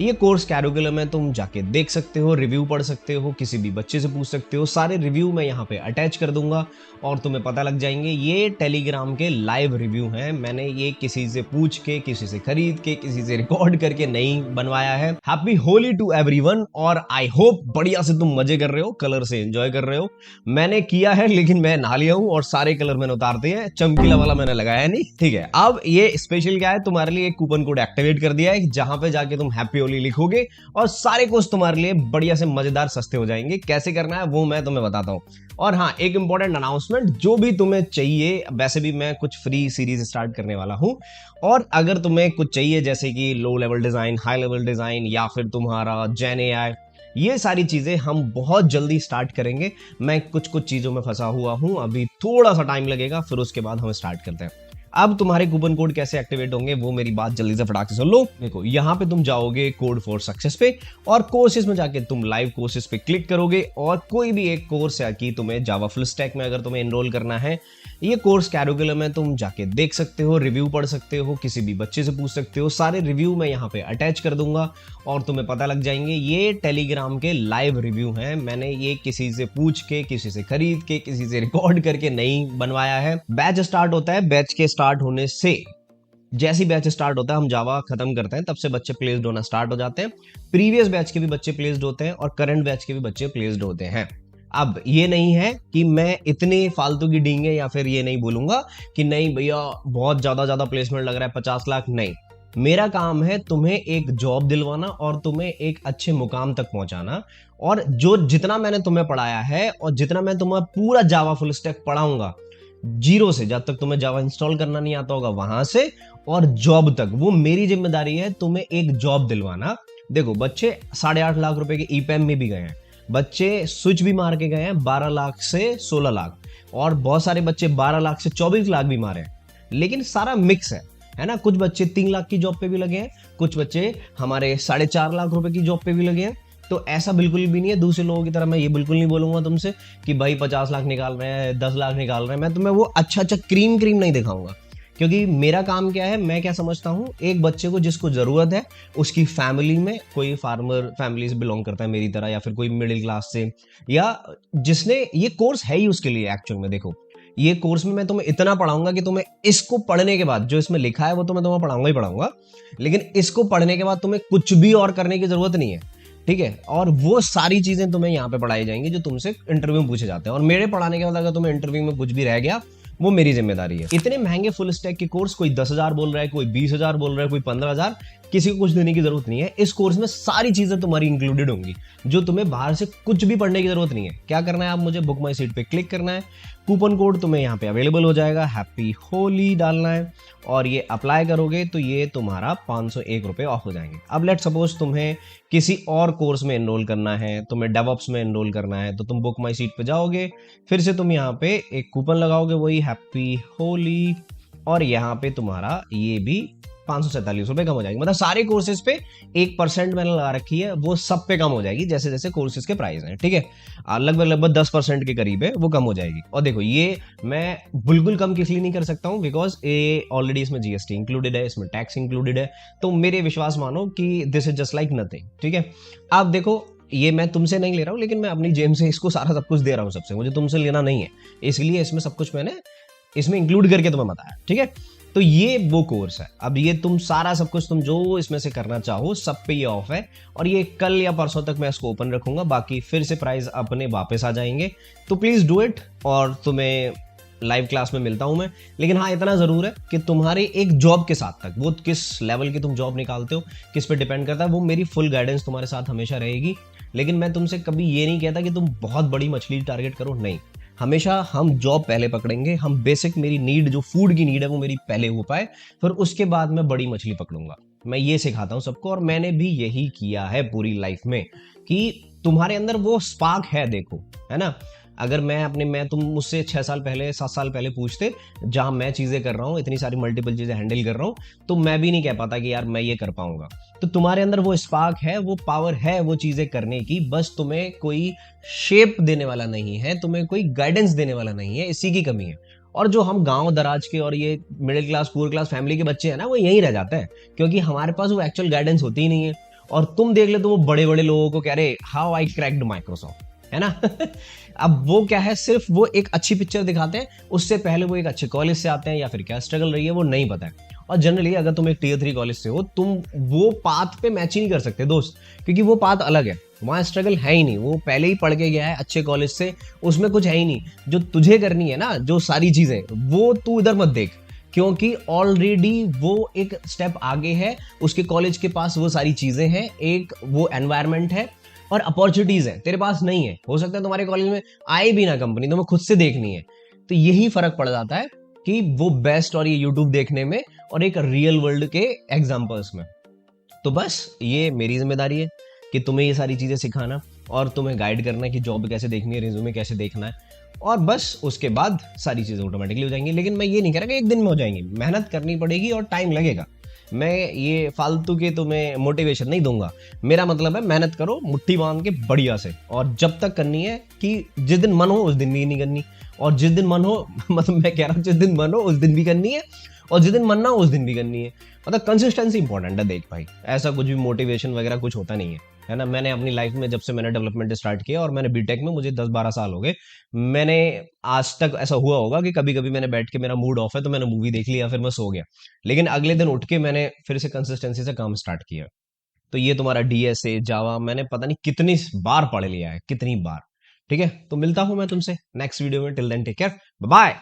ये course curriculum है, तुम जाके देख सकते हो, रिव्यू पढ़ सकते हो, किसी भी बच्चे से पूछ सकते हो। सारे रिव्यू मैं यहाँ पे अटैच कर दूंगा और तुम्हें पता लग जाएंगे। ये टेलीग्राम के लाइव रिव्यू हैं, मैंने ये किसी से पूछ के, किसी से खरीद के, किसी से रिकॉर्ड करके नहीं बनवाया है। हैप्पी होली टू एवरीवन, और आई होप बढ़िया से तुम मजे कर रहे हो, कलर से एंजॉय कर रहे हो। मैंने किया है, लेकिन मैं नहा लिया हूँ और सारे कलर मैंने उतार दिए हैं, चमकीला वाला मैंने लगाया नहीं। ठीक है, अब ये स्पेशल क्या है, तुम्हारे लिए एक कूपन कोड एक्टिवेट कर दिया है, जहां पे जाके तुम हैप्पी होली लिखोगे और सारे कोर्स तुम्हारे लिए बढ़िया से मजेदार सस्ते हो जाएंगे। कैसे करना है वो मैं तुम्हें बताता हूं। और हाँ, एक इंपॉर्टेंट अनाउंसमेंट, जो भी तुम्हें चाहिए, वैसे भी मैं कुछ फ्री सीरीज स्टार्ट करने वाला हूं, और अगर तुम्हें कुछ चाहिए जैसे कि low level design, high level design, या फिर तुम्हारा जेन एआई, ये सारी चीजें हम बहुत जल्दी स्टार्ट करेंगे। मैं कुछ कुछ चीजों में फंसा हुआ हूं, अभी थोड़ा सा टाइम लगेगा, फिर उसके बाद हम स्टार्ट करते हैं। अब तुम्हारे कूपन कोड कैसे एक्टिवेट होंगे वो मेरी बात जल्दी से फटाक से सुन लो। देखो, यहाँ पे तुम जाओगे कोड फॉर सक्सेस पे, और कोर्सेज में जाके तुम लाइव कोर्सेज पे क्लिक करोगे, और कोई भी एक कोर्स है कि तुम्हें जावा फुल स्टैक में अगर तुम्हें एनरोल करना है, ये कोर्स कैरिकुलम है, तुम जाके देख सकते हो, रिव्यू पढ़ सकते हो, किसी भी बच्चे से पूछ सकते हो। सारे रिव्यू मैं यहाँ पे अटैच कर दूंगा और तुम्हें पता लग जाएंगे। ये टेलीग्राम के लाइव रिव्यू हैं, मैंने ये किसी से पूछ के, किसी से खरीद के, किसी से रिकॉर्ड करके नहीं बनवाया है। बैच स्टार्ट होता है, बैच के स्टार्ट होने से जैसी बैच स्टार्ट होता है, हम जावा खत्म करते हैं, तब से बच्चे प्लेस्ड होना स्टार्ट हो जाते हैं। प्रीवियस बैच के भी बच्चे प्लेस्ड होते हैं और करंट बैच के भी बच्चे प्लेस्ड होते हैं। अब ये नहीं है कि मैं इतने फालतू की डींगे, या फिर ये नहीं बोलूंगा कि नहीं भैया बहुत ज्यादा प्लेसमेंट लग रहा है 50 लाख, नहीं। मेरा काम है तुम्हें एक जॉब दिलवाना और तुम्हें एक अच्छे मुकाम तक पहुंचाना। और जो जितना मैंने तुम्हें पढ़ाया है और जितना मैं तुम्हें पूरा जावा फुल स्टैक पढ़ाऊंगा, जीरो से, जब तक तुम्हें जावा इंस्टॉल करना नहीं आता होगा वहां से और जॉब तक, वो मेरी जिम्मेदारी है तुम्हें एक जॉब दिलवाना। देखो, बच्चे 8.5 लाख रुपए के ईपैम में भी गए हैं, बच्चे स्विच भी मार के गए हैं 12 लाख से 16 लाख, और बहुत सारे बच्चे 12 लाख से 24 लाख भी मारे हैं। लेकिन सारा मिक्स है ना। कुछ बच्चे 3 लाख की जॉब पे भी लगे हैं, कुछ बच्चे हमारे 4.5 लाख रुपए की जॉब पे भी लगे हैं। तो ऐसा बिल्कुल भी नहीं है दूसरे लोगों की तरह। मैं ये बिल्कुल नहीं बोलूंगा तुमसे कि भाई 50 लाख निकाल रहे हैं, 10 लाख निकाल रहे हैं। मैं तुम्हें वो अच्छा क्रीम नहीं दिखाऊंगा, क्योंकि मेरा काम क्या है, मैं क्या समझता हूँ, एक बच्चे को जिसको जरूरत है, उसकी फैमिली में कोई फार्मर फैमिली से बिलोंग करता है मेरी तरह, या फिर कोई मिडिल क्लास से, या जिसने, ये कोर्स है ही उसके लिए एक्चुअल में। देखो, ये कोर्स में मैं तुम्हें इतना पढ़ाऊंगा कि तुम्हें इसको पढ़ने के बाद, जो इसमें लिखा है वो तो मैं तुम्हें पढ़ाऊंगा ही पढ़ाऊंगा, लेकिन इसको पढ़ने के बाद तुम्हें कुछ भी और करने की जरूरत नहीं है। ठीक है, और वो सारी चीजें तुम्हें यहाँ पे पढ़ाई जाएंगी जो तुमसे इंटरव्यू में पूछे जाते हैं। और मेरे पढ़ाने के बाद अगर तुम्हें इंटरव्यू में कुछ भी रह गया, वो मेरी जिम्मेदारी है। इतने महंगे फुल स्टैक के कोर्स, कोई 10,000 बोल रहा है, कोई 20,000 बोल रहा है, कोई 15,000, किसी को कुछ देने की जरूरत नहीं है। इस कोर्स में सारी चीजें तुम्हारी इंक्लूडेड होंगी, जो तुम्हें बाहर से कुछ भी पढ़ने की जरूरत नहीं है। क्या करना है, आप मुझे बुक माई सीट पे क्लिक करना है, कूपन कोड तुम्हें यहाँ पे अवेलेबल हो जाएगा, हैप्पी होली डालना है, और ये अप्लाई करोगे तो ये तुम्हारा 501 रुपए ऑफ हो जाएंगे। अब लेट सपोज तुम्हें किसी और कोर्स में एनरोल करना है, तुम्हें डेवऑप्स में एनरोल करना है, तो तुम बुक माई सीट पे जाओगे, फिर से तुम यहाँ पे एक कूपन लगाओगे, वही हैप्पी होली, और यहाँ पे तुम्हारा ये भी 547 रुपए कम हो जाएगी। मतलब सारे कोर्सेज पे 1% मैंने लगा रखी है, वो सब पे कम हो जाएगी जैसे जैसे कोर्सेज के प्राइस हैं। ठीक है, लगभग 10% के करीब है, वो कम हो जाएगी। और देखो, ये मैं बिल्कुल कम किस लिए नहीं कर सकता हूँ, बिकॉज ये ऑलरेडी इसमें जीएसटी इंक्लूडेड है, इसमें टैक्स इंक्लूडेड है, तो मेरे विश्वास मानो कि this is just like nothing. ठीक है, आप देखो, ये मैं तुमसे नहीं ले रहा हूँ, लेकिन मैं अपनी जेब से इसको सारा सब कुछ दे रहा हूँ सबसे, मुझे तुमसे लेना नहीं है, इसलिए इसमें सब कुछ मैंने इसमें इंक्लूड करके तुम्हें बताया। ठीक है, तो ये वो कोर्स है। अब ये तुम सारा सब कुछ, तुम जो इसमें से करना चाहो, सब पे ये ऑफ है, और ये कल या परसों तक मैं इसको ओपन रखूंगा, बाकी फिर से प्राइस अपने वापस आ जाएंगे। तो प्लीज डू इट, और तुम्हें लाइव क्लास में मिलता हूं मैं। लेकिन हाँ, इतना जरूर है कि तुम्हारे एक जॉब के साथ तक, वो किस लेवल की तुम जॉब निकालते हो, किस पे डिपेंड करता है, वो मेरी फुल गाइडेंस तुम्हारे साथ हमेशा रहेगी। लेकिन मैं तुमसे कभी ये नहीं कहता कि तुम बहुत बड़ी मछली टारगेट करो, नहीं। हमेशा हम जॉब पहले पकड़ेंगे, हम बेसिक, मेरी नीड जो फूड की नीड है वो मेरी पहले हो पाए, फिर उसके बाद मैं बड़ी मछली पकड़ूंगा। मैं ये सिखाता हूं सबको, और मैंने भी यही किया है पूरी लाइफ में, कि तुम्हारे अंदर वो स्पार्क है, देखो, है ना। अगर तुम मुझसे 6 साल पहले, 7 साल पहले पूछते, जहां मैं चीजें कर रहा हूं, इतनी सारी मल्टीपल चीजें हैंडल कर रहा हूं, तो मैं भी नहीं कह पाता कि यार मैं ये कर पाऊंगा। तो तुम्हारे अंदर वो स्पार्क है, वो पावर है वो चीजें करने की, बस तुम्हें कोई शेप देने वाला नहीं है, तुम्हें कोई गाइडेंस देने वाला नहीं है, इसी की कमी है। और जो हम गांव दराज के और ये middle class poor class family के बच्चे हैं ना, वो यहीं रह जाते हैं, क्योंकि हमारे पास वो एक्चुअल गाइडेंस होती ही नहीं है। और तुम देख ले तो वो बड़े बड़े लोगों को कह रहे हाउ आई क्रैक्ड माइक्रोसॉफ्ट, है ना। अब वो क्या है, सिर्फ वो एक अच्छी पिक्चर दिखाते हैं, उससे पहले वो एक अच्छे कॉलेज से आते हैं या फिर क्या स्ट्रगल रही है वो नहीं पता है। और जनरली अगर तुम एक टीयर 3 कॉलेज से हो, तुम वो पाथ पे मैच ही नहीं कर सकते दोस्त, क्योंकि वो पाथ अलग है, वहां स्ट्रगल है ही नहीं, वो पहले ही पढ़ के गया है अच्छे कॉलेज से, उसमें कुछ है ही नहीं। जो तुझे करनी है ना, जो सारी चीजें, वो तू इधर मत देख, क्योंकि ऑलरेडी वो एक स्टेप आगे है, उसके कॉलेज के पास वो सारी चीजें हैं, एक वो एनवायरनमेंट है और अपॉर्चुनिटीज है, तेरे पास नहीं है। हो सकता है तुम्हारे कॉलेज में आए भी ना कंपनी, तुम्हें खुद से देखनी है। तो यही फर्क पड़ जाता है कि वो बेस्ट और ये यूट्यूब देखने में और एक रियल वर्ल्ड के एग्जाम्पल्स में। तो बस ये मेरी जिम्मेदारी है कि तुम्हें ये सारी चीज़ें सिखाना और तुम्हें गाइड करना है कि जॉब कैसे देखनी है, रिज्यूमे कैसे देखना है, और बस उसके बाद सारी चीज़ें ऑटोमेटिकली हो जाएंगी। लेकिन मैं ये नहीं कह रहा कि एक दिन में हो जाएंगी, मेहनत करनी पड़ेगी और टाइम लगेगा। मैं ये फालतू के तुम्हें मोटिवेशन नहीं दूंगा, मेरा मतलब है मेहनत करो मुट्ठी बांध के बढ़िया से, और जब तक करनी है कि जिस दिन मन हो उस दिन भी नहीं करनी, और जिस दिन मन हो मतलब मैं कह रहा हूँ जिस दिन मन हो उस दिन भी करनी है, और जिस दिन मन ना हो उस दिन भी करनी है। मतलब कंसिस्टेंसी इंपॉर्टेंट है देख भाई, ऐसा कुछ भी मोटिवेशन वगैरह कुछ होता नहीं है ना। मैंने अपनी लाइफ में जब से मैंने डेवलपमेंट स्टार्ट किया और मैंने बीटेक में, मुझे 10-12 साल हो गए, मैंने आज तक ऐसा हुआ होगा कि कभी कभी मैंने बैठ के, मेरा मूड ऑफ है तो मैंने मूवी देख ली या फिर मैं सो गया, लेकिन अगले दिन उठ के मैंने फिर से कंसिस्टेंसी से काम स्टार्ट किया। तो ये तुम्हारा डीएसए जावा मैंने पता नहीं कितनी बार पढ़ लिया है, कितनी बार। ठीक है, तो मिलता हूं मैं तुमसे नेक्स्ट वीडियो में, till then take care, bye.